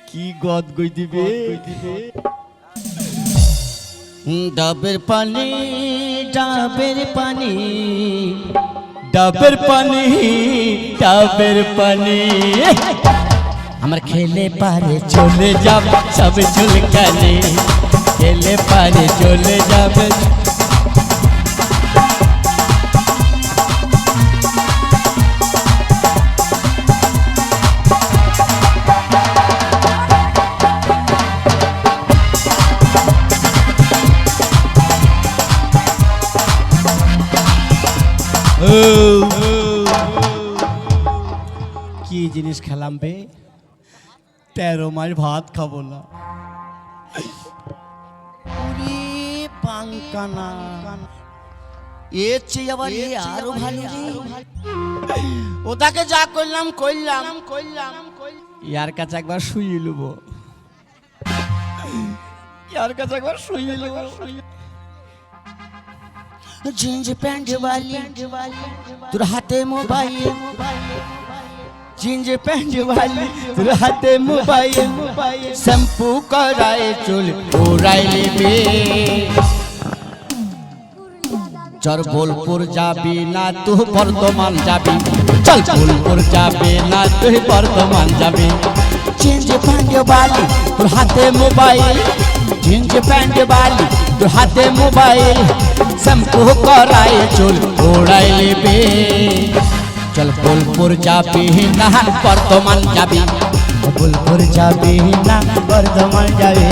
কি গদ গই দিবে ডাবের পানি ডাবের পানি ডাবের পানি ডাবের পানি আমার খেলে পারে চলে যাবে সব চুলকানি খেলে পারে চলে যাবে কি জিনিস খেলাম বে 13 মাস ভাত খাবো না পাঙ্কানা এর চেয়ে আবার আরো ভালো ওটাকে যা করলাম করলাম ইয়ার কাছে একবার শুয়ে নেব ইয়ার কাছে একবার শুয়ে নেব जींस पैंट वाली तुर हाथे मोबाइल जींस पैंट वाली तुर हाथे मोबाइल शैम्पू कराए चुल ओराइले बे चल बोलपुर जाबी ना तू बर्धमान जाबी चल बोलपुर जाबी ना तू बर्धमान जाबी जींस पैंट वाली तुर हाथे मोबाइल जींस पैंट वाली तुर हाथे मोबाइल शैम्पू कराए चुल ओढ़ाइले बे चल बोलपुर जाबी ना बर्धमान जाबी बोलपुर जाबी ना बर्धमान जाबी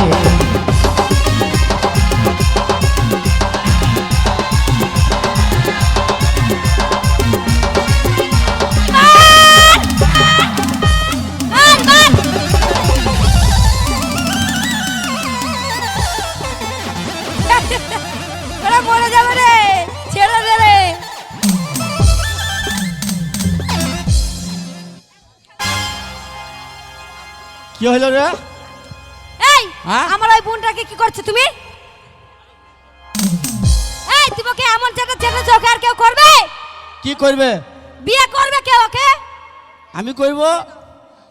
কি হলো রে এই আমার ওই বোনটাকে কি করছো তুমি এই তোমাকে এমন জায়গা ছেড়ে চোখে আর কেউ করবে কি করবে বিয়ে করবে কে ওকে আমি করব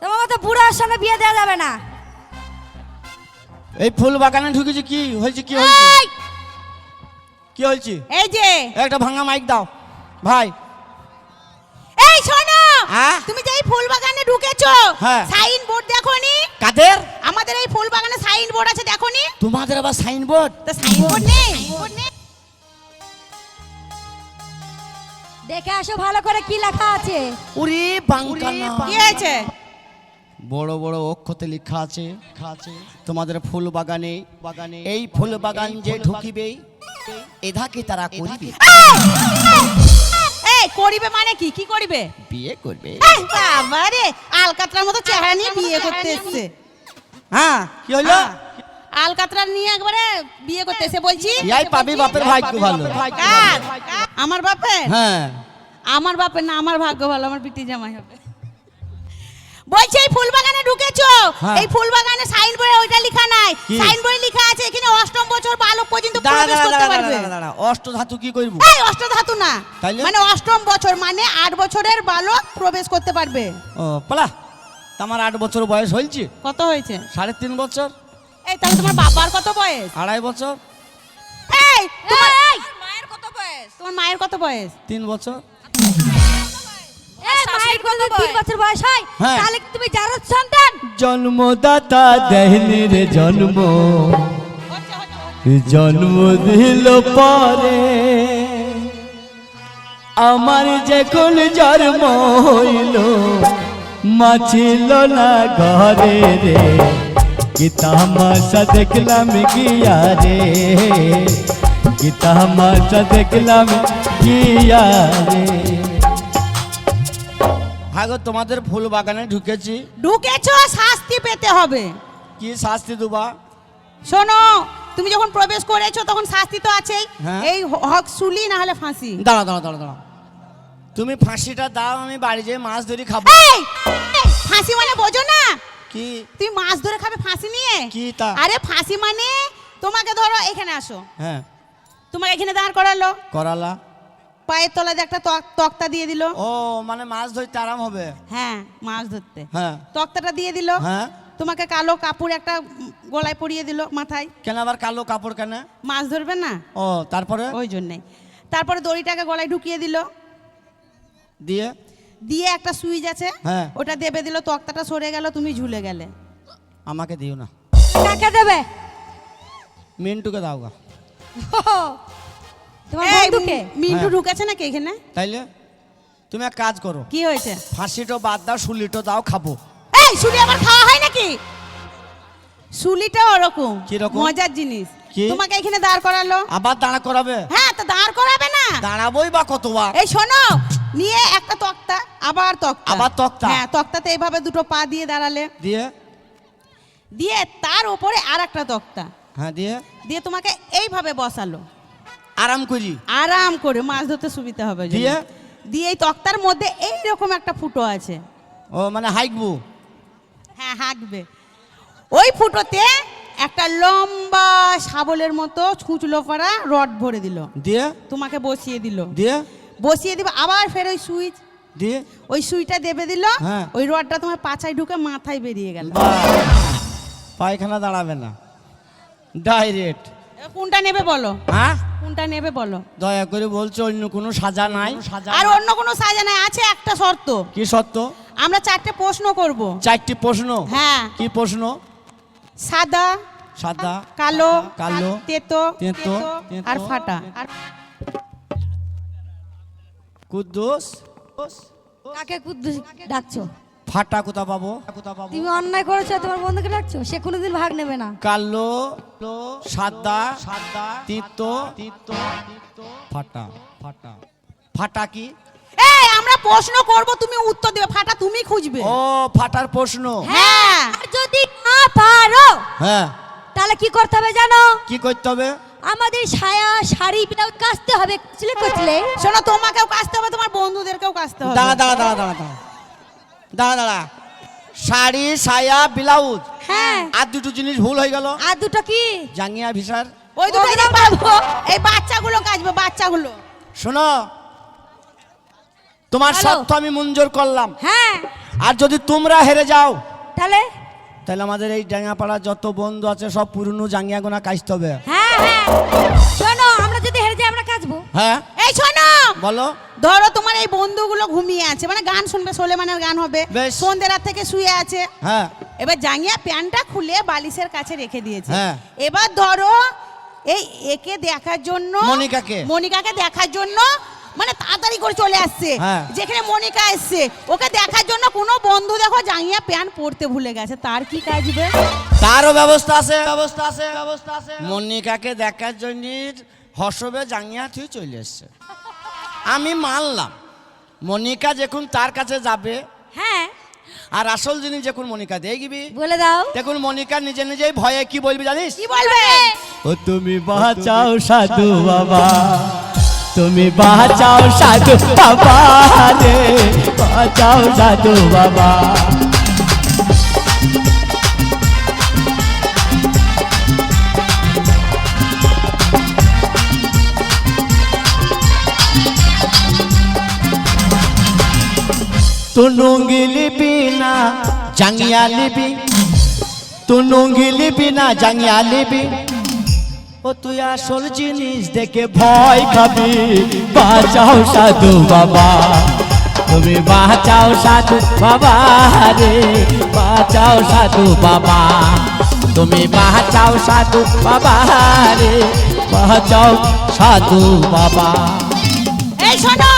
তোমার তো বুড়ার সঙ্গে বিয়ে দেওয়া যাবে না এই ফুল বাগানে ঢুকেছি কি হয়েছে কি হয়েছে কি হয়েছে এই যে একটা ভাঙা মাইক দাও ভাই এই শোনো তুমি যে এই ফুল বাগানে ঢুকেছো সাইন বোর্ড দেখোনি কাদের আমাদের এই ফুল বাগানে সাইন বোর্ড আছে দেখোনি তোমাদের আবার সাইন বোর্ড তো সাইন বোর্ড নেই দেখে আসো ভালো করে কি লেখা আছে ওরে বাঙ্কানা কি আছে বড় বড় অক্ষরে লেখা আছে তোমাদের ফুল বাগানে এই ফুল বাগান যে ঢুকিবে এধাকে তারা করিবে এই করিবে মানে কি কি করিবে বিয়ে করবে বাবা রে আলকাতরার মতো চেহারা নিয়ে বিয়ে করতে এসেছে হ্যাঁ কি হলো আলকাতরা নিয়ে একবারে বিয়ে করতে এসে বলছি এই পাবি বাপের ভাগ্য ভালো আমার বাপের হ্যাঁ আমার বাপের না আমার ভাগ্য ভালো আমার বিটি জামাই হবে বলছি এই ফুল বাগানে ঢুকেছো এই ফুল বাগানে সাইন বোর্ডে ওইটা লেখা নাই সাইন বোর্ডে লেখা আছে এখানে অষ্টম বছর বালক পর্যন্ত প্রবেশ করতে পারবে অষ্ট ধাতু কি করব এই অষ্ট ধাতু না মানে অষ্টম বছর মানে 8 বছরের বালক প্রবেশ করতে পারবে ও পালা তোমার 8 বছর বয়স হইছে কত হয়েছে 3.5 বছর এই তাহলে তোমার বাবার কত বয়স 2.5 বছর এই তোমার মায়ের কত বয়স তোমার মায়ের কত বয়স 3 বছর এই মায়ের কত 3 বছর বয়স হয় তাহলে তুমি যার সন্তান জন্মদাতা দেহনি রে জন্ম জন্ম দিল পরে আমার যখন জন্ম হইল মা ছিল না ঘরে রে কি তামাশা দেখলাম গিয়া রে কি তামাশা দেখলাম গিয়া রে ভাগো তোমাদের ফুল বাগানে ঢুকেছো শাস্তি পেতে হবে কি শাস্তি দেবা শোনো তুমি যখন প্রবেশ করেছো তখন শাস্তি তো আছেই এই হক শুলি না হলে ফাঁসি দাঁড়া তুমি ফাঁসিটা দাও আমি বাড়ি যেয়ে মাছ ধরে খাবো ফাঁসি মানে বোঝো না কি তুমি মাছ ধরে খাবে ফাঁসি নিয়ে কি তা আরে ফাঁসি মানে তোমাকে ধরো এখানে আসো হ্যাঁ তোমাকে এখানে দাঁড় করালা পায়ের তলায় দিয়ে একটা তক্তা দিয়ে দিল। ও মানে মাছ ধরতে আরাম হবে। হ্যাঁ মাছ ধরতে। হ্যাঁ তক্তাটা দিয়ে দিল। হ্যাঁ তোমাকে কালো কাপড় একটা গলায় পরিয়ে দিল মাথায়। কেন আবার কালো কাপড় কেন? মাছ ধরবে না। ও তারপরে? ওই জন্যই। তারপরে দড়িটাকে গলায় ঢুকিয়ে দিল। দিয়ে দিয়ে একটা সুইচ আছে, হ্যাঁ ওটা দেবে দিল, তক্তাটা সরে গেল, তুমি ঝুলে গেলে। আমাকে দিও না। কাকে দেবে? মিন্টুকে দাও গা। তোমার এই, বন্ধুকে? মিন্টু হ্যাঁ। ঢুকেছে নাকি এখানে? তাইলে তুমি এক কাজ করো, কি হয়েছে? ফাঁসিটো বাদ দাও, শুলিটো দাও, খাবো। এই সুলি আবার খাওয়া হয় নাকি? সুলিটা ওরকম কিরকম? মজার জিনিস। কি? তোমাকে এখানে দাঁড় করালো। আবার দাঁড়া করাবে? হ্যাঁ তো দাঁড় করাবে না? দাঁড়াবোই বা কতবার। এই শোনো, নিয়ে একটা তক্তা, আবার তক্তা, আবার তক্তা? হ্যাঁ তক্তাতে এইভাবে দুটো পা দিয়ে দাঁড়ালে, দিয়ে দিয়ে তার উপরে আর একটা তক্তা হ্যাঁ দিয়ে দিয়ে তোমাকে এইভাবে বসালো আরাম করি। আরাম করে, মাছ ধরতে সুবিধা হবে জন্য। দিয়ে? দিয়ে এই তক্তার মধ্যে এইরকম একটা ফুটো আছে। ও মানে হাইকবু? হ্যাঁ হাঁকবে। ওই ফুটোতে একটা লম্বা শাবলের মতো ছুঁচলো পাড়া রড ভরে দিল, দিয়ে তোমাকে বসিয়ে দিল। দিয়ে বসিয়ে দিবে আবার ফের ওই সুইচ, দিয়ে ওই সুইচটা দেবে দিল, হ্যাঁ। ওই রডটা তোমার পাছায় ঢুকে মাথায় বেরিয়ে গেল। বাহ, পায়খানা দাঁড়াবে না, ডাইরেক্ট। এবার কোনটা নেবে বলো? হ্যাঁ কোনটা নেবে বলো? দয়া করে বলছো অন্য কোনো সাজা নাই? আর অন্য কোনো সাজা নাই, আছে একটা শর্ত। কি সত্য? আমরা 4টে প্রশ্ন করব। 4টি প্রশ্ন? হ্যাঁ। কি প্রশ্ন? সাদা, সাদা, কালো, কালো, তেতো, তেতো, আর ফাটা। আর কুদ্দুস, কাকে কুদ্দুস ডাকছো? ফাটা কোথা পাবো? তুমি অন্যায় করেছো, তোমার বন্ধুকে ডাকছো, সে কোনোদিন ভাগ নেবে না। কালো, সাদা, তিতো, ফাটা। ফাটা ফাটা কি? এই আমরা প্রশ্ন করব, তুমি উত্তর দেবে, ফাটা তুমি খুঁজবে। ও ফাটার প্রশ্ন। হ্যাঁ। আর যদি না পারো হ্যাঁ তাহলে কি করতে হবে জানো? কি করতে হবে? আমাদের সায়া শাড়ি ব্লাউজ কাচতে হবে, কুচলে কুচলে। শোনো, তোমাকেও কাচতে হবে, তোমার বন্ধুদেরকেও কাচতে হবে। দাঁড়া দাঁড়া দাঁড়া দাঁড়া দাঁড়া দাঁড়া দাঁড়া, শাড়ি, সায়া, ব্লাউজ, হ্যাঁ। আর দুটো জিনিস ভুল হয়ে গেল। আর দুটো কি? জাঙ্গিয়া ভিসার। ওই দুটো ওগুলো পাবো। এই বাচ্চাগুলো কাচবে, বাচ্চাগুলো। শোনো, তোমার বলো। শর্ত আমি মঞ্জুর করলাম, হ্যাঁ। আর যদি তোমরা হেরে যাও তাহলে? তাহলে আমাদের এই ডাঙ্গাপাড়া যত বন্ধু আছে সব পুরনো জাঙ্গিয়া গোনা কাচতে হবে। হ্যাঁ হ্যাঁ। শোনো, আমরা যদি হেরে যাই আমরা কাচবো। হ্যাঁ এই শোনো, বলো। ধরো তোমার এই বন্ধুগুলো ঘুমিয়ে আছে, মানে গান শুনবে, সোলেমানের গান হবে, বেশ। সন্ধ্যে রাত থেকে শুয়ে আছে। হ্যাঁ এবার জাঙ্গিয়া প্যান্টটা খুলে বালিশের কাছে রেখে দিয়েছে। হ্যাঁ। এবার ধরো এই একে দেখার জন্য, মনিকাকে দেখার জন্য মানে তাড়াতাড়ি করে চলে আসছে, হ্যাঁ। যেখানে মনিকা এসছে ওকে দেখার জন্য কোনো বন্ধু দেখো জাঙ্গিয়া প্যান্ট পরতে ভুলে গেছে, তার কি কাজবে? তারও ব্যবস্থা আছে, ব্যবস্থা আছে, ব্যবস্থা আছে। মনিকাকে দেখার জন্য হসবে জাঙ্গিয়া তুই চলে এসছে, আমি মানলাম। মনিকা যখন তার কাছে যাবে, হ্যাঁ। আর আসল জিনিস যখন মনিকা দেখবি, বলে দাও। দেখুন মনিকা নিজে নিজেই ভয়ে কি বলবি জানিস? কি বলবে? ও তুমি বাঁচাও সাধু বাবা, তুমি বাঁচাও সাধু বাবা রে, বাঁচাও সাধু বাবা। তু নুঙ্গি লিবি না জাঙ্গিয়া লিবি, তু নুঙ্গি লিবি না জাঙ্গিয়া লিবি, ও তুই আসল জিনিস দেখে ভয় খাবি, বাঁচাও সাধু বাবা, তুমি বাঁচাও সাধু বাবা রে, বাঁচাও সাধু বাবা, তুমি বাঁচাও সাধু বাবা রে, বাঁচাও সাধু বাবা। এই শোনো,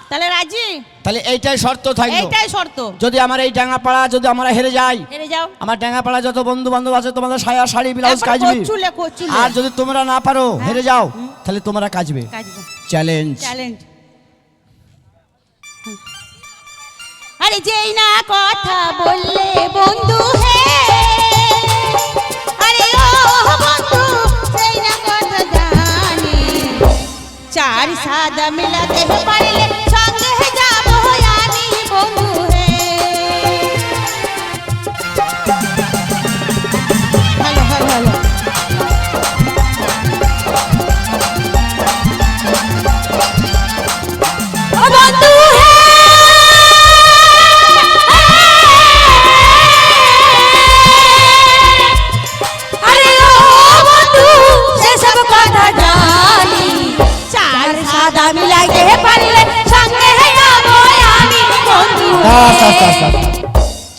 তাহলে রাজি? তাহলে এইটাই শর্ত থাকলো, এইটাই শর্ত। যদি আমার এই ডাঙ্গাপাড়া যদি আমরা হেরে যাই, হেরে যাও, আমার ডাঙ্গাপাড়া যত বন্ধু বান্ধব আছে তোমাদের সায়া শাড়ি ব্লাউজ একবার কাচবি, কচুলে, কচুলে। আর যদি তোমরা না পারো হেরে যাও তাহলে তোমরা কাচবে। কাচবে। চ্যালেঞ্জ। চ্যালেঞ্জ। আরে যেই না কথা বললে বন্ধু হে, আরে ও বন্ধু যেই না কথা জানি, চার সাদা মিলাতে পারলে সঙ্গে যাব আমি বন্ধু হে। ভালো ভালো ভালো।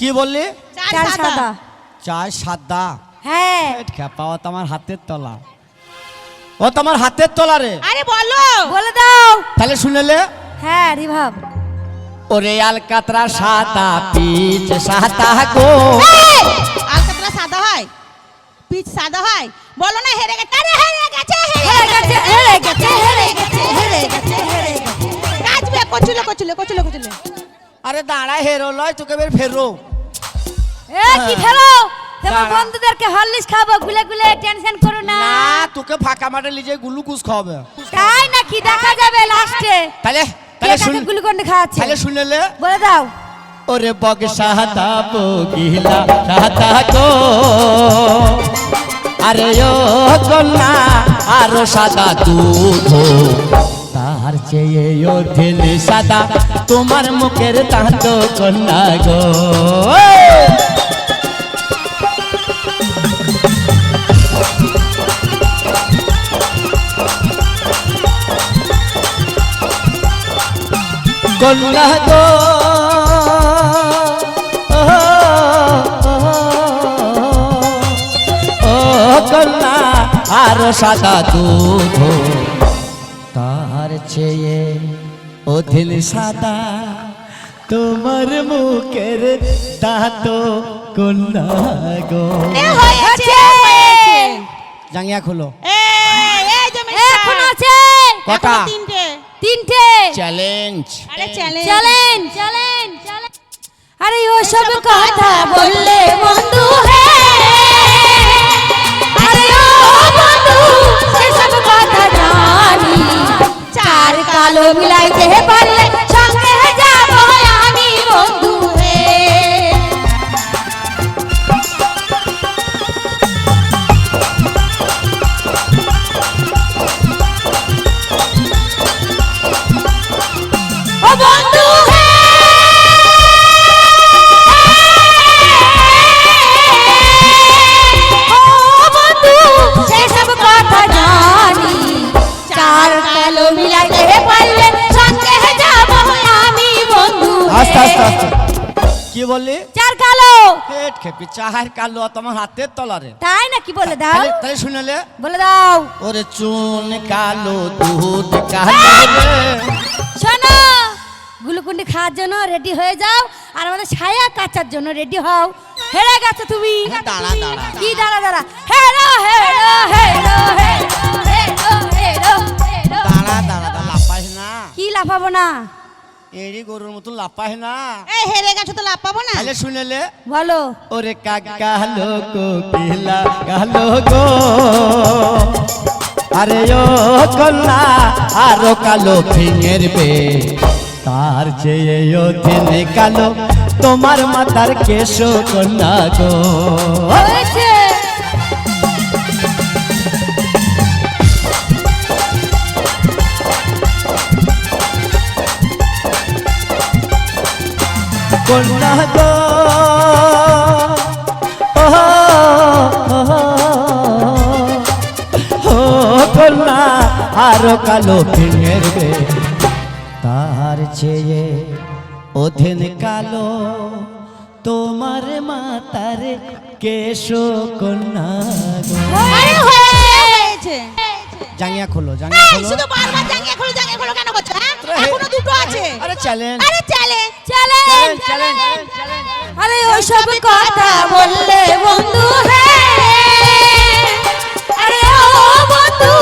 কি বললি? চার সাদা। চার সাদা। হ্যাঁ খেপাও তোমার হাতের তলা, ও তোমার হাতের তলা রে। আরে বলো। বলে দাও। তাহলে শুনেলে? হ্যাঁ রিভাব। ওরে আলকাতরা সাদা পিচ সাদা গো। আলকাতরা সাদা হয়, পিচ সাদা হয়। বলো না হেরে গেছে। আরে হেরে গেছে, হেরে গেছে হেরে গেছে হেরে গেছে হেরে গেছে হেরে গেছে। নাচবে কচুলে কচুলে কচুলে কচুলে। আরে দাঁড়া, হেরো লয় তোকে বের ফেরো। এ কি ফেলো? তোমার দাঁড়া। বন্ধুদেরকে হরলিক্স খাবো, গুলে গুলে টেনশন করো না। না, তোকে ফাঁকা মাঠে লিজে গ্লুকোজ খাওয়াবে। তাই নাকি? দেখা যাবে লাস্টে। তাহলে কে তাহলে শুন, কাকে গ্লুকন্ড খাওয়াচ্ছে? তাহলে শুনেলে? বলে দাও। ওরে বগ সাদা বগিলা সাদা গো। আরে ও কন্যা আরো সাদা দুধ, তার চেয়ে অধিন সাদা তোমার মুখের দাঁত কন্যা গো। কন্যা গো ও কন্যা আরো সাদা দুধ, তার চেয়ে অধিন সাদা তোমার মুখের দাঁত কন্যা গো। হয়েছে হয়েছে। জাঙ্গিয়া খোলো। এই যে মিস্টার। এখন আছে কটা? এখনো তিনটে। তিনটে। চ্যালেঞ্জ। আরে চ্যালেঞ্জ। Challenge challenge challenge. আরে ও সব কথা বললে বন্ধু হে, আরে ও বন্ধু সেসব কথা জানি, চার কালো মিলাইতে পারলে সঙ্গে যাব আমি বন্ধু হে। ও বন্ধু হে, ও বন্ধু সেসব কথা জানি, চার কালো মিলাইতে পারলে সঙ্গে যাব আমি বন্ধু হে। আস্তে আস্তে আস্তে। কি বললি? চার কালো। পেট খেপি চাহার কালো তোমার হাতের তলারে। তাই নাকি? বলে দাও। তাহলে তাহলে শুনেলে? বলে দাও। ওরে চুন কালো দুধ কালো রে। শোনো, গুলুকুন্ডি খাওয়ার জন্য রেডি হয়ে যাও, আর আমাদের ছায়া কাচার জন্য রেডি হও। হেরে গেছো তুমি। দাঁড়া দাঁড়া। কি দাঁড়া দাঁড়া? হেরো হেরো হেরো হেরো হেরো হেরো হেরো। দাঁড়া দাঁড়া দাঁড়া, লাপাস না। কি লাফাবো না? এড়ি গরুর মতো লাপাস না। এই হেরে গেছো তো লাভ পাবো না। তাহলে শুনেলে? বলো। ওরে কালো কোকিলা কালো গো। আরে ও কন্যা আরো কালো ফিঙের বে, তার চেয়ে অধিন কালো তোমার মাথার কেশ কন্যা গো। হয়েছে। কন্যা গো ও কন্যা আরো কালো ফিঙের বে, তার চেয়ে অধিন কালো তোমার মাতার কেশ কন্যা গো। আরে হয়েছে। জাঙ্গিয়া খোলো, জাঙ্গিয়া এই খোলো। শুধু বারবার জাঙ্গিয়া খোলো কেন করছো? হ্যাঁ? এখনো দুটো আছে। আরে চ্যালেঞ্জ। আরে চ্যালেঞ্জ। চ্যালেঞ্জ। চ্যালেঞ্জ। আরে ওই সব কথা বললে বন্ধু হে, আরে ও বন্ধু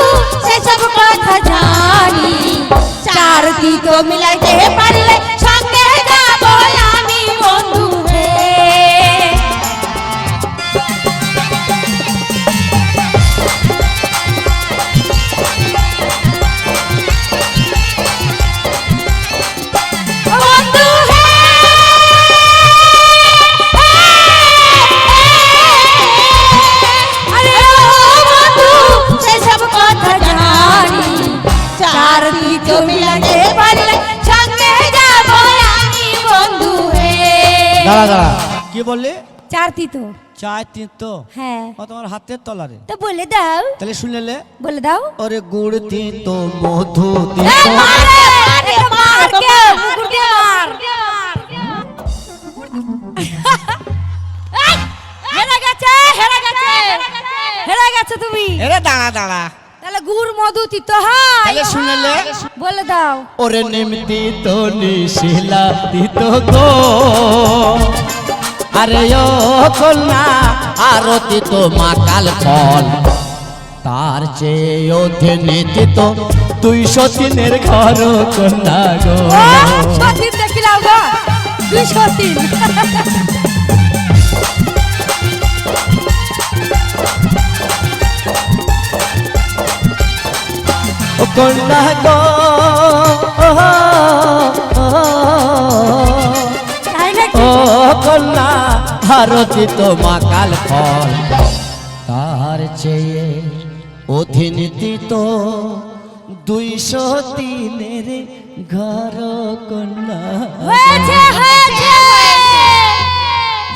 সেসব কথা জানি, চার দিকে মিলাইতে পারলে সঙ্গে যাব আমি বন্ধু হে। ও বন্ধু হে, আরে ও বন্ধু সেসব কথা জানি, চার দিকে মিলাতে পারলে সঙ্গে যাব আমি বন্ধু হে। দাঁড়া দাঁড়া, কি বললি? চার তিতো। চার তিতো। হ্যাঁ ও তোমার হাতের তলারে। তো বলে দাও। তাহলে শুনেলে? বলে দাও। ওরে গুড় তিতো মধু এ তিতো। মার রে, মার কে? মুকুট দিয়ে মার। গেছো তুমি? এরে দাঁড়া দাঁড়া, তাহলে গুড় মধু তিতো হয়। তাহলে শুনেলে বলে দাও। ওরে নিমতি তো নিশিলা তিতো গো, আরে ও কন্যা আরতি তো মাকাল ফল, তার চেয়ে অধীনে তো 203 ঘর কন্যা গো। ও সতীন দেখিলাম গো, 203। ও কন্যা গো, তাই নাকি? ও কন্যা আরতি তো মাকাল ফল, তার চেয়ে অধীনে তো 203 ঘর কন্যা। হয়েছে হয়েছে।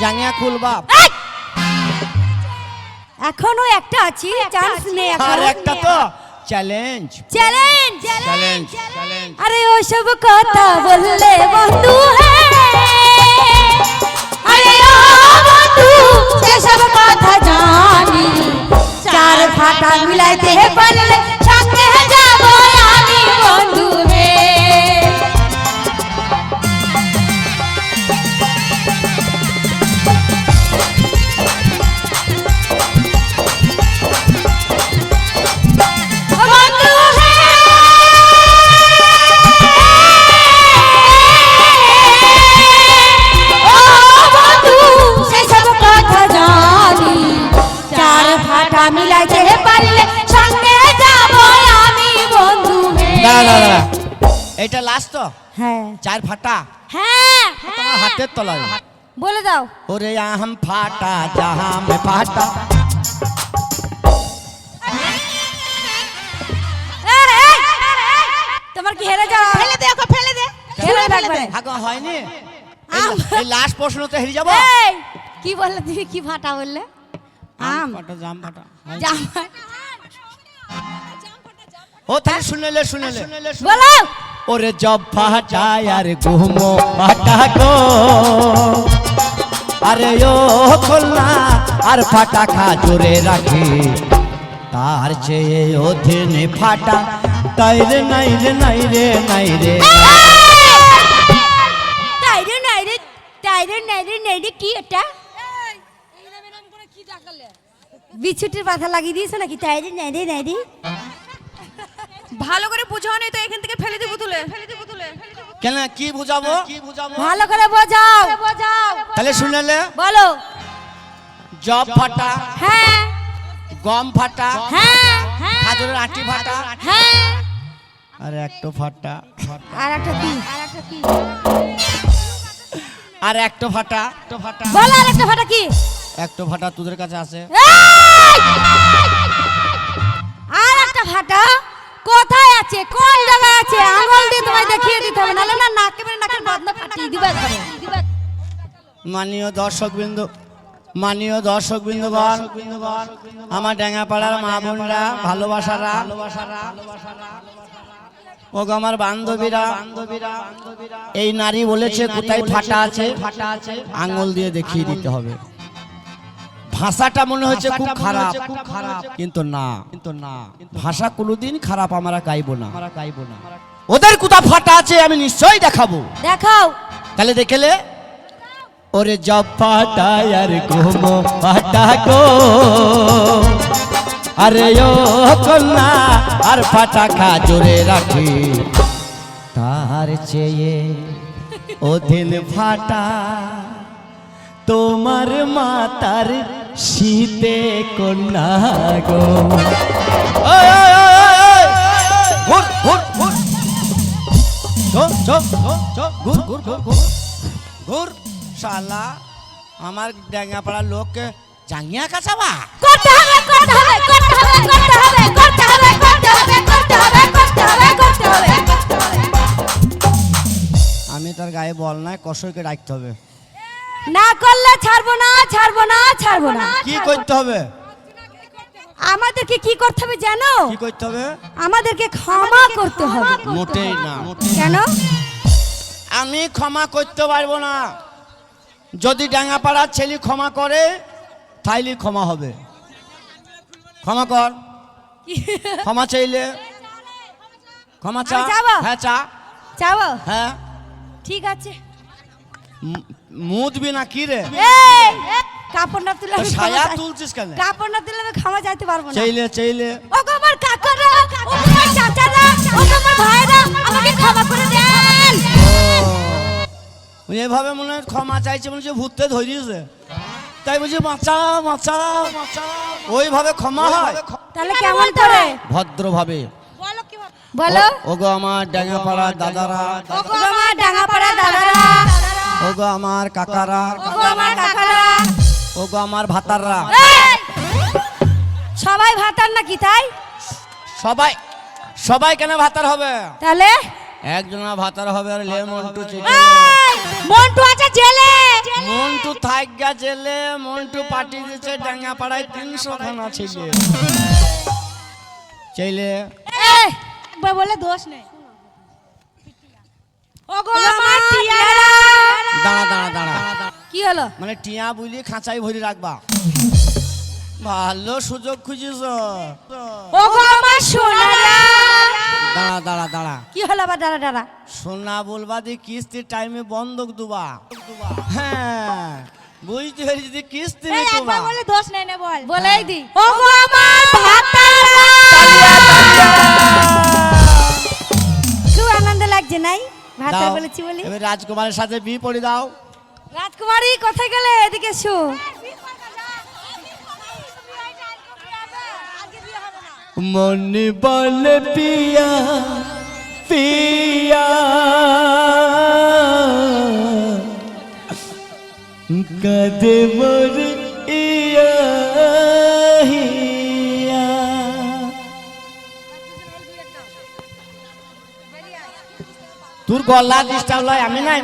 জাঙ্গিয়া খুল বাপ। এখনো একটা আছে, চান্স নেই আর এখন। একটা তো চ্যালেঞ্জ চ্যালেঞ্জ। Challenge challenge. আরে ওসব কথা বললে বন্ধু হে, আরে ও বন্ধু সেসব কথা জানি, চার ফাটা মিলাইতে পারলে সঙ্গে যাব আমি বন্ধু হে। ও বন্ধু হে, ও বন্ধু সেসব কথা জানি, চার ফাটা মিলাইতে পারলে সঙ্গে যাব আমি বন্ধু হে। দাঁড়া দাঁড়া, এটা লাস্ট তো, হ্যাঁ 4 ফাটা হ্যাঁ তোমার হাতের তলায়। বলে দাও। ওরে আহম ফাটা জাহাম ফাটা, তোমার কি হেরে যাও? ফেলে দে ওকে, ফেলে দে। হেরে থাকবে। ভাগো হয়নি। এই লাস্ট প্রশ্ন তো হেরে যাব। এই, কি বললে তুমি? কি ফাটা বললে? আম ফাটা জাম ফাটা। জাম। ও তাহলে শুনেলে শুনেলে বলো। ওরে জব ফাটায় আর ঘুমো ফাটা গো, আরে ও কন্যা আর ফাটা খা জোরে রাখি, তার চেয়ে অধীনে ফাটা তাই রে নাই রে নাই রে নাই রে। টাইরে নাইরে, টাইরে নাইরে নাইরে কি এটা? বিছুটির পাতা লাগিয়ে দিয়েছো নাকি? টাইরে নাইরে নাইরে ভালো করে বুঝাও নি তো, এখান থেকে ফেলে দিব তুলে, ফেলে দিব তুলে। কেন কি বুঝাবো? কি বুঝাবো? ভালো করে বোঝাও। বোঝাও। তাহলে শুনেলে বলো। জব ফাটা, হ্যাঁ গম ফাটা, হ্যাঁ খাজুরের আটি ফাটা, হ্যাঁ। আর একটা ফাটা, আর একটা কি? আর একটা ফাটা, একটা ফাটা, বলো আর একটা ফাটা কি? একটা ফাটা তোদের কাছে আছে। এই! আর একটা ফাটা কোথায় আছে? কোন জায়গায় আছে? আঙুল দিয়ে তোমায় দেখিয়ে দিতে হবে, নাহলে না নাকে মেরে নাকের বদনা ফাটিয়ে দিবা করে। মাননীয় দর্শকবৃন্দ, মাননীয় দর্শকবৃন্দগণ, আমার ডেঙ্গাপাড়ার মা বোনরা, ভালোবাসারা, ও গো আমার বান্ধবীরা, এই নারী বলেছে কোথায় ফাটা আছে, আঙুল দিয়ে দেখিয়ে দিতে হবে। ভাষাটা মনে হচ্ছে খুব খারাপ, কিন্তু না, ভাষা কোনোদিন খারাপ আমরা গাইবো না। ওদের কোথায় ফাটা আছে আমি নিশ্চয়ই দেখাবো। দেখাও। তাহলে দেখলে ওরে জব ফাটায় আর ঘুমো ফাটা গো, আরে ও কন্যা আর ফাটা খা জোরে রাখি, তার চেয়ে অধীন ফাটা তোমার মাতার শীতে কন্যা গো। ওই, ওই, ওই, ওই, ঘুর, ঘুর, ঘুর। ঘুর, ঘুর, ঘুর, ঘুর। ঘুর, শালা আমার ডেঙ্গাপাড়ার লোককে জাঙ্গিয়া কাছাবা। করতে হবে, করতে হবে, করতে হবে, করতে হবে, করতে হবে, করতে হবে, করতে হবে, করতে হবে, করতে হবে। আমি তার গায়ে বল নাই, কষইকে রাখতে হবে। না করলে ছাড়বো না, ছাড়বো না, ছাড়বো না। কি করতে হবে? আমাদেরকে কি করতে হবে জানো? কি করতে হবে? আমাদেরকে ক্ষমা করতে হবে। মোটেই না। কেন? আমি ক্ষমা করতে পারবো না। যদি ডাঙ্গাপাড়ার ছেলে ক্ষমা করে তাইলে ক্ষমা হবে। ক্ষমা কর, ক্ষমা চাইলে ক্ষমা চা। আমি যাবো? হ্যাঁ চা। যাবো? হ্যাঁ ঠিক আছে। মুদবি না কি রে? এই কাপড় না তুলে তো আমি ছায়া ক্ষমা চাই- তুলছিস কেন? কাপড় না তুলে আমি ক্ষমা চাইতে পারবো না। চাইলে চাইলে ও গো আমার কাকারা, ও গো আমার চাচারা, ও গো আমার ভাইরা, আমাকে ক্ষমা করে দেন। এভাবে মনে হয় ক্ষমা চাইছে, মনে হচ্ছে ভূতে ধরিয়েছে, তাই বলছি বাঁচাও বাঁচাও বাঁচাও। ওইভাবে ক্ষমা হয়? তাহলে কেমন করে? ভদ্রভাবে বলো কি হবে? বলো। ওগো আমার ডাঙ্গাপাড়া দাদারা, ও গো আমার ডাঙ্গাপাড়া দাদারা, ওগো আমার কাকারা, ও গো আমার কাকারা। ওগো আমার ভাতাররা, এই! সবাই ভাতার নাকি তাই? সবাই সবাই কেন ভাতার হবে? তাহলে একজনা ভাতার হবে আর লে মন্টু চেটে। এই! মন্টু আছে জেলে। মন্টু থাইগা জেলে, মন্টু পার্টি দিচ্ছে ডাঙ্গাপাড়ায় 300 খানা ছিল। চাইলে এই! বলে দোষ নেই। ও গো আমার টিয়ারা। দাঁড়া দাঁড়া দাঁড়া, কি হলো? মানে টিয়া বুঝলি খাঁচাই ভরি রাখবা। ভালো সুযোগ খুঁজিস। ও গো আমার সোনারা। দাঁড়া দাঁড়া দাঁড়া, কি হলো আবার দাঁড়া দাঁড়া? সোনা বলবা দি কিস্তির টাইমে বন্ধক দুবা। হ্যাঁ বুঝতে পারি যদি কিস্তি এই নিতুবা। একবার বলে দোষ নেই না বল। বলেই দি। ও গো আমার ভাতারা। খুব আনন্দ লাগছে নাই? ভাতার দাও। বলেছি বলি। এবার রাজকুমারের সাথে বিয়ে পড়ে দাও। রাজকুমারী কোথায় গেলে? এদিকে এসো। মনে বলে পিয়া পিয়া কদে মোর ইয়া হিয়া। তোর গলা ডিস্টার্ব লয়, আমি নাই